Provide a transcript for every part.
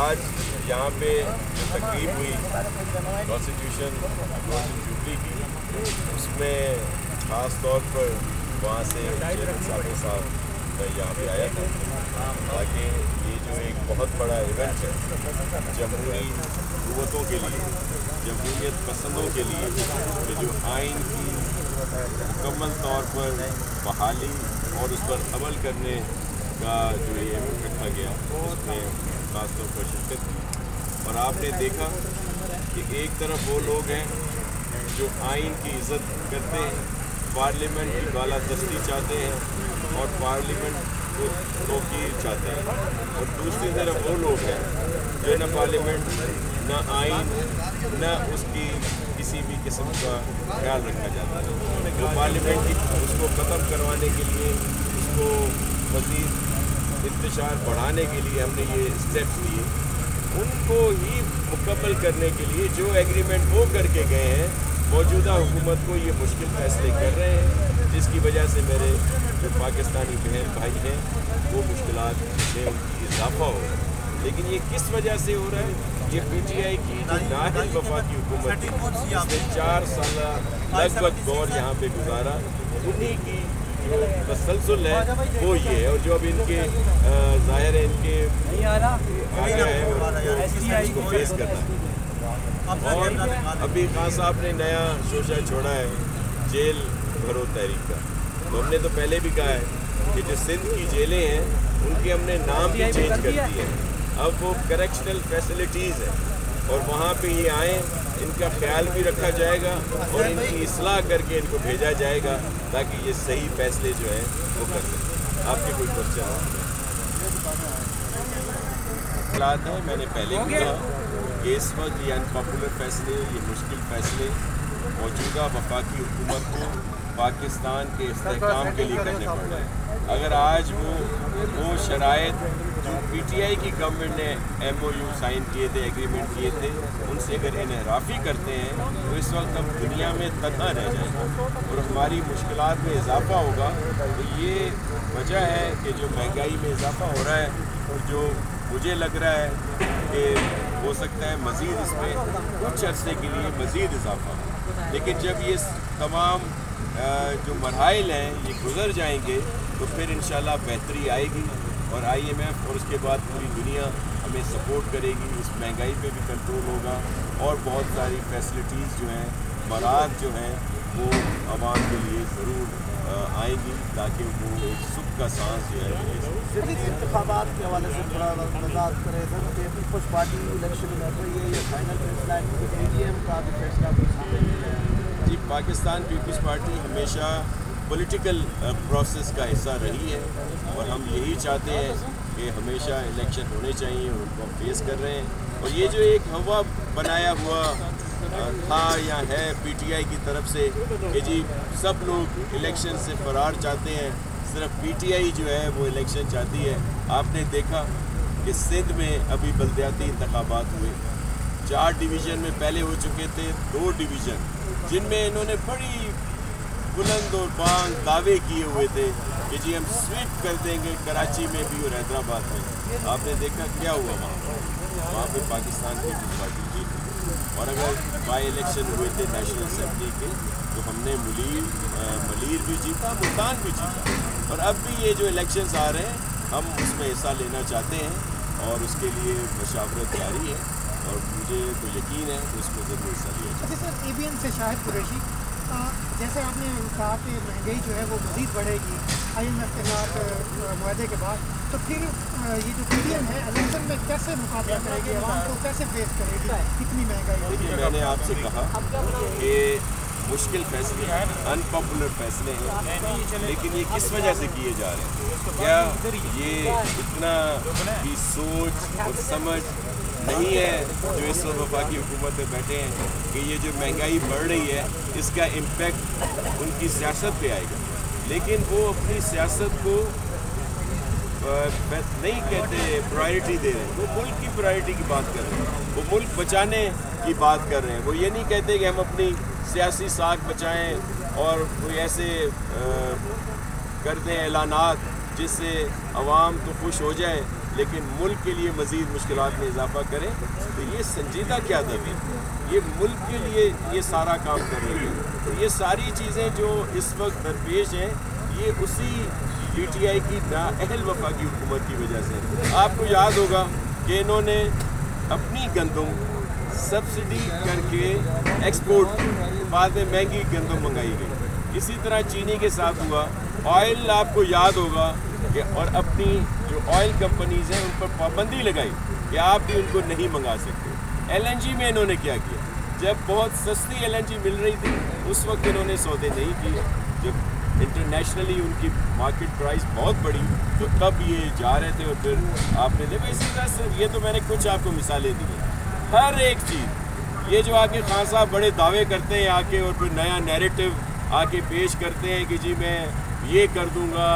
آج یہاں پہ جو تقریب ہوئی کانسٹیٹیوشن گولڈن جوبلی کی، اس میں خاص طور پر وہاں سے چیئرمین صاحب میں یہاں پہ آیا تھا تاکہ یہ جو ایک بہت بڑا ایونٹ ہے جمہوری قوتوں کے لیے، جمہوریت پسندوں کے لیے، کہ جو آئین کی مکمل طور پر بحالی اور اس پر عمل کرنے کا جو یہ ایونٹ رکھا گیا، اس میں خاص طور پر شرکت کی۔ اور آپ نے دیکھا کہ ایک طرف وہ لوگ ہیں جو آئین کی عزت کرتے ہیں، پارلیمنٹ کی بالادستی چاہتے ہیں اور پارلیمنٹ کو توقیر چاہتے ہیں، اور دوسری طرف وہ لوگ ہیں جو نہ پارلیمنٹ، نہ آئین، نہ اس کی کسی بھی قسم کا خیال رکھا جاتا ہے، جو پارلیمنٹ کی اس کو ختم کروانے کے لیے، اس کو مزید انتشار بڑھانے کے لیے ہم نے یہ اسٹیپس لیے، ان کو ہی مکمل کرنے کے لیے جو ایگریمنٹ وہ کر کے گئے ہیں، موجودہ حکومت کو یہ مشکل فیصلے کر رہے ہیں، جس کی وجہ سے میرے جو پاکستانی بہن بھائی ہیں وہ مشکلات میں ان کی اضافہ ہو رہا ہے۔ لیکن یہ کس وجہ سے ہو رہا ہے؟ یہ پی ٹی آئی کی جو نااہل وفاقی حکومت تھی، اس نے 4 سالہ لگ بھگ دور یہاں پہ گزارا، انہی کی جو تسلسل ہے وہ یہ ہے، اور جو اب ان کے ظاہر ہے ان کے آگے ہے اس کو فیس کرنا ہے۔ اور ابھی خان صاحب نے نیا شوشہ چھوڑا ہے جیل بھرو تحریک کا، تو ہم نے تو پہلے بھی کہا ہے کہ جو سندھ کی جیلیں ہیں ان کے ہم نے نام بھی چینج کر دیے ہیں، اب وہ کریکشنل فیسلٹیز ہیں، اور وہاں پہ یہ آئیں، ان کا خیال بھی رکھا جائے گا اور ان کی اصلاح کر کے ان کو بھیجا جائے گا تاکہ یہ صحیح فیصلے جو ہیں وہ کر سکیں۔ آپ کے کوئی کوشچن حالات ہیں؟ میں نے پہلے بھی کہا کہ اس وقت یہ انپاپولر فیصلے، یہ مشکل فیصلے موجودہ وفاقی حکومت کو پاکستان کے استحکام کے لیے کرنے پڑ رہے ہیں۔ اگر آج وہ شرائط جو پی ٹی آئی کی گورنمنٹ نے ایم او یو سائن کیے تھے، ایگریمنٹ کیے تھے، ان سے اگر انحرافی کرتے ہیں تو اس وقت ہم دنیا میں تنہا رہ جائیں گے اور ہماری مشکلات میں اضافہ ہوگا۔ تو یہ وجہ ہے کہ جو مہنگائی میں اضافہ ہو رہا ہے، جو مجھے لگ رہا ہے کہ ہو سکتا ہے مزید اس میں کچھ عرصے کے لیے مزید اضافہ ہو، لیکن جب یہ تمام جو مراحل ہیں یہ گزر جائیں گے تو پھر انشاءاللہ بہتری آئے گی، اور آئی ایم ایف اور اس کے بعد پوری دنیا ہمیں سپورٹ کرے گی، اس مہنگائی پہ بھی کنٹرول ہوگا، اور بہت ساری فیسلٹیز جو ہیں، برات جو ہیں وہ عوام کے لیے ضرور آئیں گی تاکہ وہ ایک سکھ کا سانس جو ہے۔ انتخابات کے حوالے سے تھوڑا وضاحت کریں سر کہ پیپلز پارٹی الیکشن لڑ رہی ہے، یہ فائنل فیصلہ ہے کہ پی ڈی ایم کا بھی فیصلہ بھی سامنے ہے؟ جی، پاکستان پیپلز پارٹی ہمیشہ پولیٹیکل پروسیس کا حصہ رہی ہے، اور ہم یہی چاہتے ہیں کہ ہمیشہ الیکشن ہونے چاہیے، اور ان کو ہم فیس کر رہے ہیں۔ اور یہ جو ایک ہوا بنایا ہوا تھا یا ہے پی ٹی آئی کی طرف سے کہ جی سب لوگ الیکشن سے فرار چاہتے ہیں، صرف پی ٹی آئی جو ہے وہ الیکشن چاہتی ہے۔ آپ نے دیکھا کہ سندھ میں ابھی بلدیاتی انتخابات ہوئے، 4 ڈویژن میں پہلے ہو چکے تھے، 2 ڈویژن جن میں انہوں نے بڑی بلند اور بانگ دعوے کیے ہوئے تھے کہ جی ہم سویپ کر دیں گے کراچی میں بھی اور حیدرآباد میں۔ آپ نے دیکھا کیا ہوا وہاں پہ پاکستان پیپلز پارٹی جیت، اور اگر بائی الیکشن ہوئے تھے نیشنل اسمبلی کے تو ہم نے ملیر بھی جیتا، ملتان بھی جیتا، اور اب بھی یہ جو الیکشنز آ رہے ہیں ہم اس میں حصہ لینا چاہتے ہیں، اور اس کے لیے مشاورت جاری ہے، اور مجھے تو یقین ہے کہ اس میں ضرور حصہ لیا جائے۔ اچھا سر، اے بی این سے شاہد قریشی، جیسے آپ نے کہا کہ مہنگائی جو ہے وہ مزید بڑھے گی آئی ایم ایف کے ساتھ معاہدے کے بعد، تو پھر یہ جو پی ڈی ایم ہے الیکشن میں کیسے مقابلہ کرے گی، عوام کو کیسے فیس کرے گی اتنی مہنگائی؟ دیکھیے، میں نے آپ سے کہا کہ مشکل فیصلے ہیں، انپاپولر فیصلے ہیں، لیکن یہ کس وجہ سے کیے جا رہے ہیں؟ کیا یہ اتنا بھی سوچ اور سمجھ نہیں ہے جو اس وقت وفاقی حکومت میں بیٹھے ہیں کہ یہ جو مہنگائی بڑھ رہی ہے اس کا امپیکٹ ان کی سیاست پہ آئے گا؟ لیکن وہ اپنی سیاست کو نہیں کہتے پرائرٹی دے رہے ہیں، وہ ملک کی پرائرٹی کی بات کر رہے ہیں، وہ ملک بچانے کی بات کر رہے ہیں۔ وہ یہ نہیں کہتے کہ ہم اپنی سیاسی ساکھ بچائیں اور کوئی ایسے کر دیں اعلانات جس سے عوام تو خوش ہو جائے لیکن ملک کے لیے مزید مشکلات میں اضافہ کریں تو یہ سنجیدہ قیادت ہے. یہ ملک کے لیے یہ سارا کام کر رہی ہے. تو یہ ساری چیزیں جو اس وقت درپیش ہیں یہ اسی پی ٹی آئی کی نااہل وفاقی حکومت کی وجہ سے. آپ کو یاد ہوگا کہ انہوں نے اپنی گندم سبسڈی کر کے ایکسپورٹ بعد میں مہنگی گندم منگائی گئی. اسی طرح چینی کے ساتھ ہوا. آئل آپ کو یاد ہوگا کہ اور اپنی جو آئل کمپنیز ہیں ان پر پابندی لگائی کہ آپ بھی ان کو نہیں منگا سکتے. ایل این جی میں انہوں نے کیا کیا؟ جب بہت سستی ایل این جی مل رہی تھی اس وقت انہوں نے سودے نہیں کیے. جب انٹرنیشنلی ان کی مارکیٹ پرائز بہت بڑھی تو تب یہ جا رہے تھے. اور پھر آپ نے دیکھا اسی طرح صرف یہ تو میں نے کچھ آپ کو مثالیں دی ہیں. ہر ایک چیز یہ جو آ کے خان صاحب بڑے دعوے کرتے ہیں آ کے اور پھر نیا نیریٹو آ کے پیش کرتے ہیں کہ جی میں یہ کر دوں گا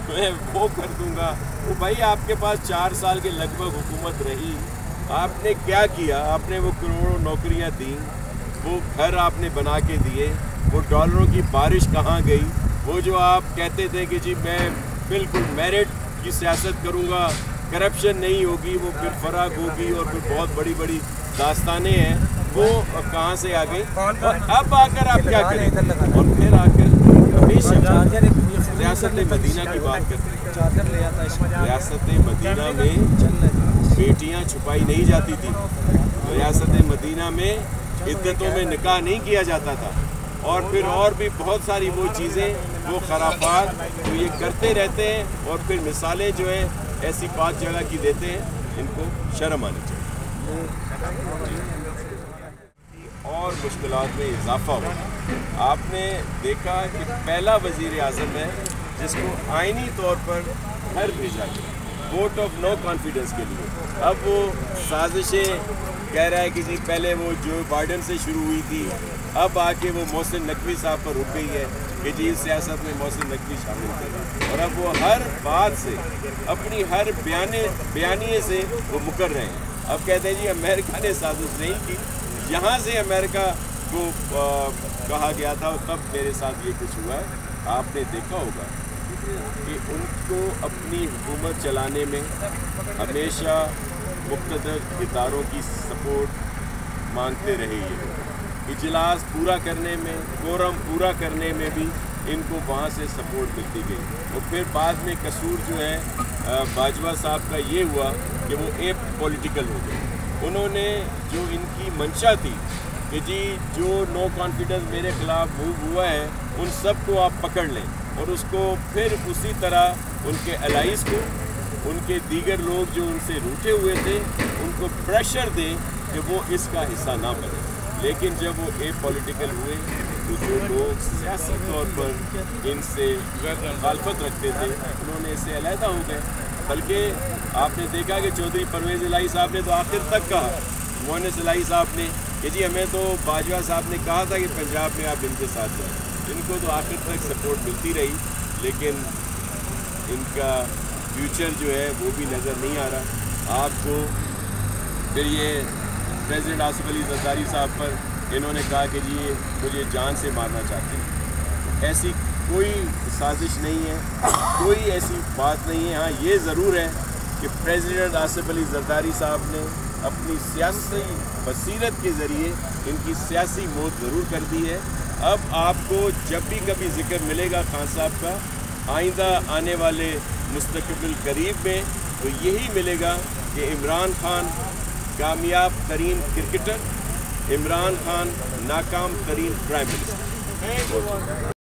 میں وہ کر دوں گا. وہ بھائی آپ کے پاس 4 سال کے لگ بھگ حکومت رہی. آپ نے کیا کیا؟ آپ نے وہ کروڑوں نوکریاں دیں, وہ گھر آپ نے بنا کے دیے, وہ ڈالروں کی بارش کہاں گئی؟ وہ جو آپ کہتے تھے کہ جی میں بالکل میرٹ کی سیاست کروں گا, کرپشن نہیں ہوگی, وہ پھر فرق ہوگی اور پھر بہت بڑی بڑی داستانیں ہیں, وہ کہاں سے آ گئی؟ اور اب آ کر آپ کیا کریں؟ اور پھر آ کر ہمیشہ ریاست مدینہ کی بات کرتے ہیں. ریاست مدینہ میں بیٹیاں چھپائی نہیں جاتی تھی. ریاست مدینہ میں عدتوں میں نکاح نہیں کیا جاتا تھا. اور پھر اور بھی بہت ساری وہ چیزیں, وہ خرافات جو یہ کرتے رہتے ہیں اور پھر مثالیں جو ہیں ایسی 5 جگہ کی دیتے ہیں. ان کو شرم آنی چاہیے. اور مشکلات میں اضافہ ہوا. آپ نے دیکھا کہ پہلا وزیر اعظم ہے جس کو آئینی طور پر گھر بھیجا گیا ووٹ آف نو کانفیڈنس کے لیے. اب وہ سازشیں کہہ رہا ہے کہ جی پہلے وہ جو بائیڈن سے شروع ہوئی تھی, اب آ کے وہ محسن نقوی صاحب پر رک گئی ہے کہ جی اس سیاست میں محسن نقوی شامل کر. اور اب وہ ہر بات سے اپنی ہر بیانیے سے وہ مکر رہے ہیں. اب کہتے ہیں جی امریکہ نے سازش نہیں کی, یہاں سے امریکہ کو کہا گیا تھا اور تب میرے ساتھ یہ کچھ ہوا ہے. آپ نے دیکھا ہوگا کہ ان کو اپنی حکومت چلانے میں ہمیشہ مقتدر اداروں کی سپورٹ مانگتے رہے. یہ اجلاس پورا کرنے میں, کورم پورا کرنے میں بھی ان کو وہاں سے سپورٹ ملتی گئی. اور پھر بعد میں قصور جو ہے باجوہ صاحب کا یہ ہوا کہ وہ ایپ پولیٹیکل ہو گئے. انہوں نے جو ان کی منشا تھی کہ جی جو نو کانفیڈنس میرے خلاف موو ہوا ہے ان سب کو آپ پکڑ لیں اور اس کو پھر اسی طرح ان کے الائز کو, ان کے دیگر لوگ جو ان سے روٹھے ہوئے تھے ان کو پریشر دیں کہ وہ اس کا حصہ نہ بنے. لیکن جب وہ اے پولیٹیکل ہوئے تو جو لوگ سیاسی طور پر ان سے مخالفت رکھتے تھے انہوں نے اس سے علیحدہ ہو گئے. بلکہ آپ نے دیکھا کہ چودھری پرویز الہی صاحب نے تو آخر تک کہا, مونس الہی صاحب نے, کہ جی ہمیں تو باجوہ صاحب نے کہا تھا کہ پنجاب میں آپ ان کے ساتھ جائیں. ان کو تو آخر تک سپورٹ ملتی رہی لیکن ان کا فیوچر جو ہے وہ بھی نظر نہیں آ رہا. آپ کو پھر یہ پریزیڈنٹ آصف علی زرداری صاحب پر انہوں نے کہا کہ جی مجھے جان سے مارنا چاہتے ہیں. ایسی کوئی سازش نہیں ہے, کوئی ایسی بات نہیں ہے. ہاں یہ ضرور ہے کہ پریزیڈنٹ آصف علی زرداری صاحب نے اپنی سیاسی بصیرت کے ذریعے ان کی سیاسی موت ضرور کر دی ہے. اب آپ کو جب بھی کبھی ذکر ملے گا خان صاحب کا آئندہ آنے والے مستقبل قریب میں تو یہی ملے گا کہ عمران خان کامیاب ترین کرکٹر, عمران خان ناکام ترین پرائم منسٹر.